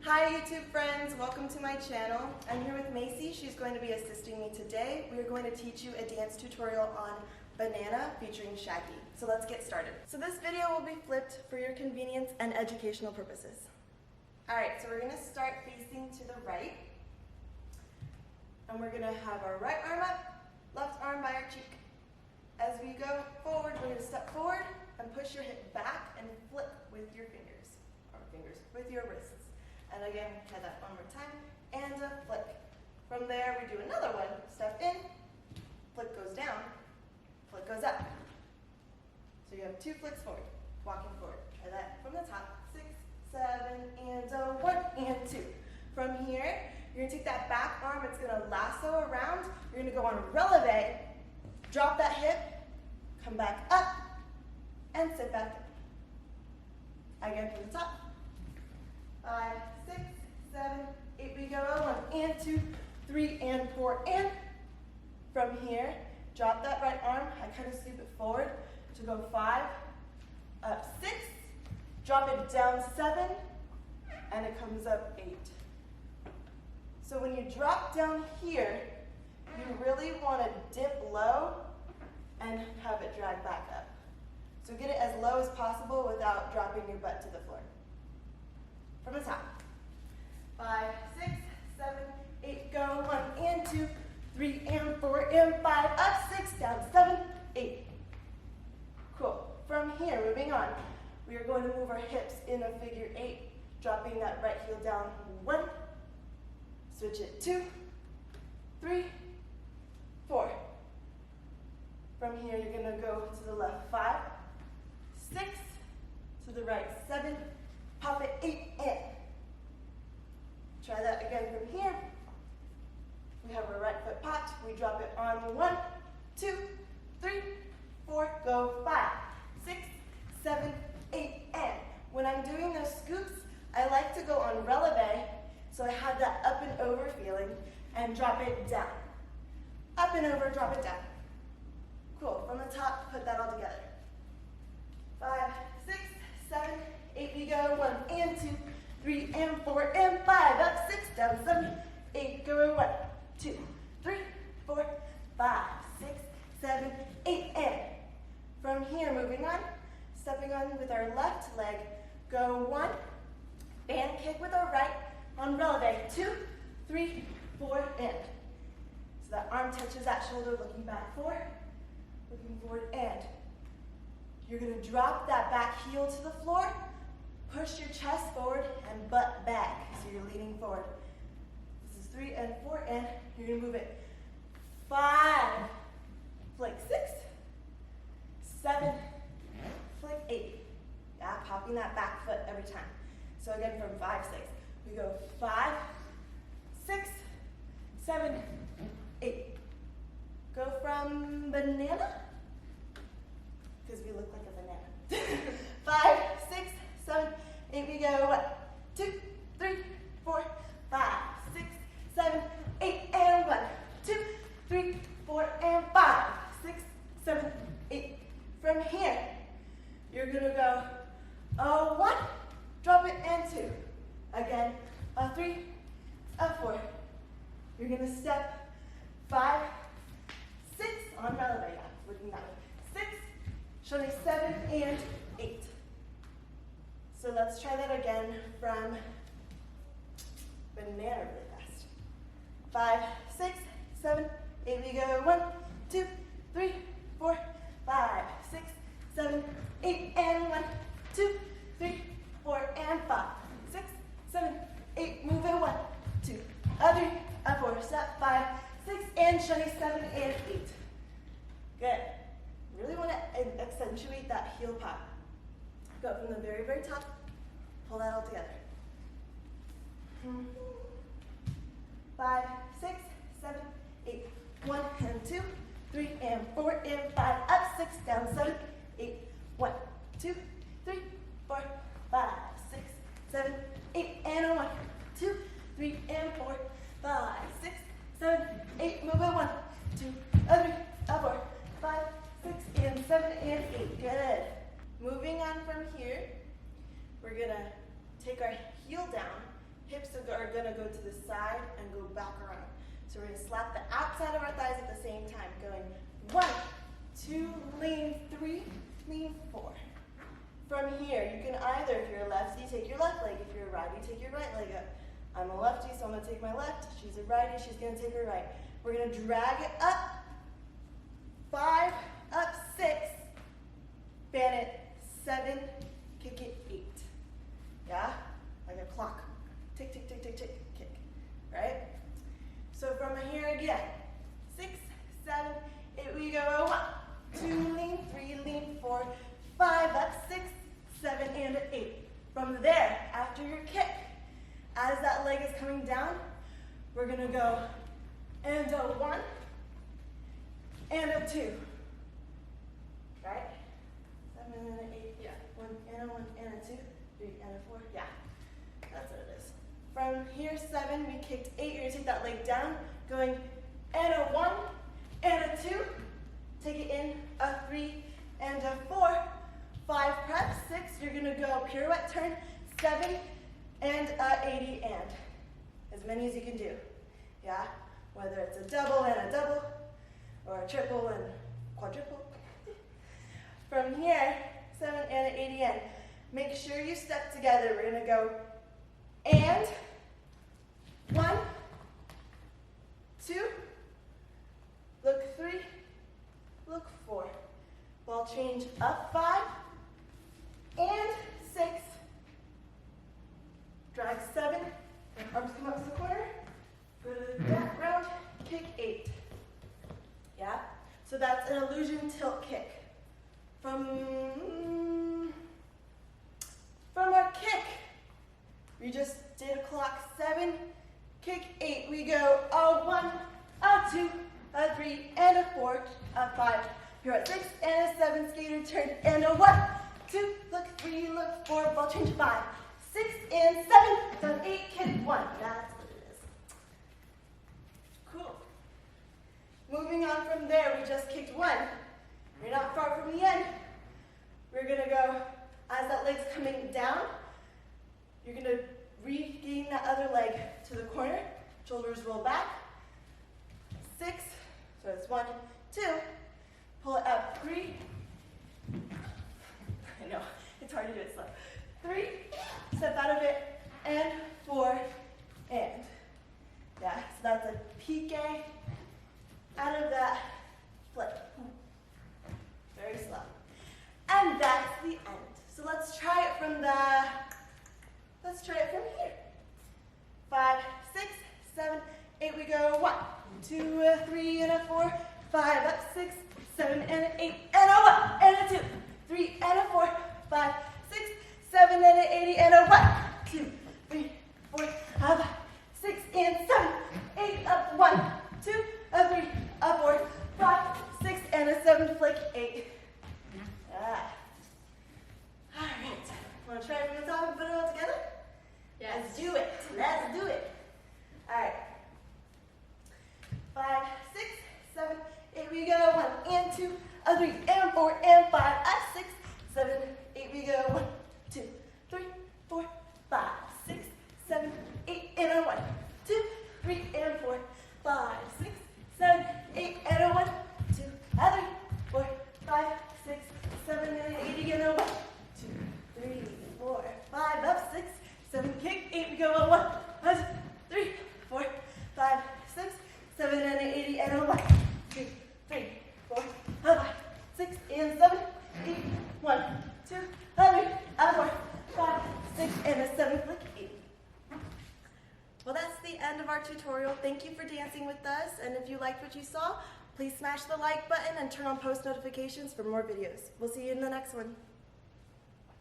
Hi YouTube friends, welcome to my channel. I'm here with Macy. She's going to be assisting me today. We are going to teach you a dance tutorial on Banana featuring Shaggy. So let's get started. So this video will be flipped for your convenience and educational purposes. Alright, so we're going to start facing to the right. And we're going to have our right arm up, left arm by our cheek. As we go forward, we're going to step forward and push your hip back and flip with your fingers, with your wrists. And again, try that one more time, and a flick. From there, we do another one. Step in, flick goes down, flick goes up. So you have two flicks forward, walking forward. Try that from the top. 6, 7, and a 1, and 2. From here, you're gonna take that back arm, it's gonna lasso around. You're gonna go on releve, drop that hip, come back up, and sit back down. Again from the top. 5, 6, 7, 8, we go. 1 and 2, 3 and 4, and from here, drop that right arm. I kind of sweep it forward to go 5, up 6, drop it down 7, and it comes up 8. So when you drop down here, you really want to dip low and have it drag back up. So get it as low as possible without dropping your butt to the floor. From the top. 5, 6, 7, 8, go. 1 and 2, 3 and 4 and 5, up 6, down 7, 8. Cool. From here, moving on, we are going to move our hips in a figure 8, dropping that right heel down. 1, switch it 2, 3, 4. From here, you're going to go to the left 5, 6, to the right 7, pop it 8 in. Try that again from here. We have our right foot popped. We drop it on 1, 2, 3, 4, go 5, 6, 7, 8, and. When I'm doing those scoops, I like to go on releve, so I have that up and over feeling, and drop it down. Up and over, drop it down. Cool. From the top, put that all together. 5, 6, 7, 8, we go. 1 and 2, 3 and 4 and 5, up 6, down 7, 8, go. 1, 2, 3, 4, 5, 6, 7, 8, and. From here, moving on, stepping on with our left leg, go 1, and kick with our right on releve, 2, 3, 4, and. So that arm touches that shoulder, looking back 4, looking forward, and. You're going to drop that back heel to the floor, push your chest forward and butt back, so you're leaning forward. This is 3 and 4, and you're going to move it 5, flick 6, 7, flick 8. Yeah, popping that back foot every time. So again, from 5, 6, we go 5, 6, 7, 8. Go from banana, because we look like a banana. 5, 6, 7, 8, we go. 1, 2, 3, 4, 5, 6, 7, 8, and 1, 2, 3, 4, and 5, 6, 7, 8. From here, you're gonna go 1, drop it, and 2. Again, 3, 4. You're gonna step 5, 6 on releve, looking that way. 6, showing 7 and 8. So let's try that again from banana really fast. 5, 6, 7, 8, we go. 1, 2, 3, 4, 5, 6, 7, 8, and 1, 2, 3, 4, and 5, 6, 7, 8, move it. 1, 2, 3, 4, step 5, 6, and showing 7 and 8. Good. Really want to accentuate that heel pop. Go from the very, very top, pull that all together. 5, 6, 7, 8, 1 and 2, 3 and 4 and 5, up 6, down 7, 8, 1, 2, 3, 4, 5, 6, 7, 8, and 1, 2, 3 and 4, 5, 6, 7, 8, move it. 1, 2, 3, 4, 5, 6, and 7, and 8. Good. Moving on from here, we're gonna take our heel down, hip side of our thighs at the same time. Going 1, 2, lean 3, lean 4. From here, you can either, if you're a lefty, take your left leg. If you're a righty, take your right leg up. I'm a lefty, so I'm going to take my left. She's a righty, she's going to take her right. We're going to drag it up. 5, up 6, fan it 7, kick it 8. Yeah? Like a clock. Tick, tick, tick, tick, tick, kick. Right? So from here again, 6, 7, 8, we go 1, 2, lean 3, lean 4, 5, up 6, 7, and 8. From there, after your kick, as that leg is coming down, we're going to go and a 1 and a 2. Right? 7 and an 8. Yeah. 1 and a 1 and a 2. 3 and a 4. Yeah. That's what it is. From here, 7, we kicked 8. You're going to take that leg down, going and a 1 and a 2. Take it in, a 3 and a 4. 5 prep, 6. You're going to go pirouette turn, 7 and a 80 and. As many as you can do. Yeah? Whether it's a double and a double, or a triple and quadruple. From here, 7 and an 80 and. Make sure you step together. We're going to go and 1, 2, look 3, look 4. Ball change up 5 and 6. Drag 7. Arms come up to the corner. Good back round. Kick 8. Yeah? So that's an illusion tilt kick. From our kick, we just did a clock 7, kick 8. We go a 1, a 2, a 3, and a 4, a 5. You're at 6 and a 7, skater turn, and a 1, 2, look 3, look 4, ball change 5, 6 and 7, done 8, kick 1. That's what it is. Cool. Moving on from there, we just kicked 1. We're not far from the end. We're going to go, as that leg's coming down, you're going to regain that other leg to the corner. Shoulders roll back. 6, so it's 1, 2. Pull it up. 3. I know, it's hard to do it slow. 3, step out of it, and 4, and. Yeah, so that's a pique out of that flip. Very slow. And that's the end. So let's try it from here. 5, 6, 7, 8, we go 1, 2, a 3, and a 4, 5, up 6, 7, and an 8, and a 1, and a 2, 3, and a 4, 5, 6, 7, and an 80, and a 1, 2, 3, 4, 5, 6, and 7, 8, up 1, 2, a 3, a 4, 5, 6, and a 7, flick 8. All right. Want to try it from the top and put it all together? Yes. Let's do it. Let's do it. All right. 5, 6, 7, 8, we go 1 and 2, a 3 and 4 and 5, up 6, 7, 8, we go 1, 2, 3, 4, 5, 6, 7, 8, and a 1, 2, 3, and 4, 5, 6, 7, 8, and a 1, 2, a 3, 4, 5, 6, 7, and an 80, and a 1, 2, 3, 4, 5, up 6, 7, kick 8, we go a 1, 3, 4, 5, 6, 7, and an 80, and a 1, 2, 3, 4, 5, 6, and 7, 8, 1, 2, 3, a 4, 5, 6, and a 7, flick 8. Well, that's the end of our tutorial. Thank you for dancing with us, and if you liked what you saw, please smash the like button and turn on post notifications for more videos. We'll see you in the next one.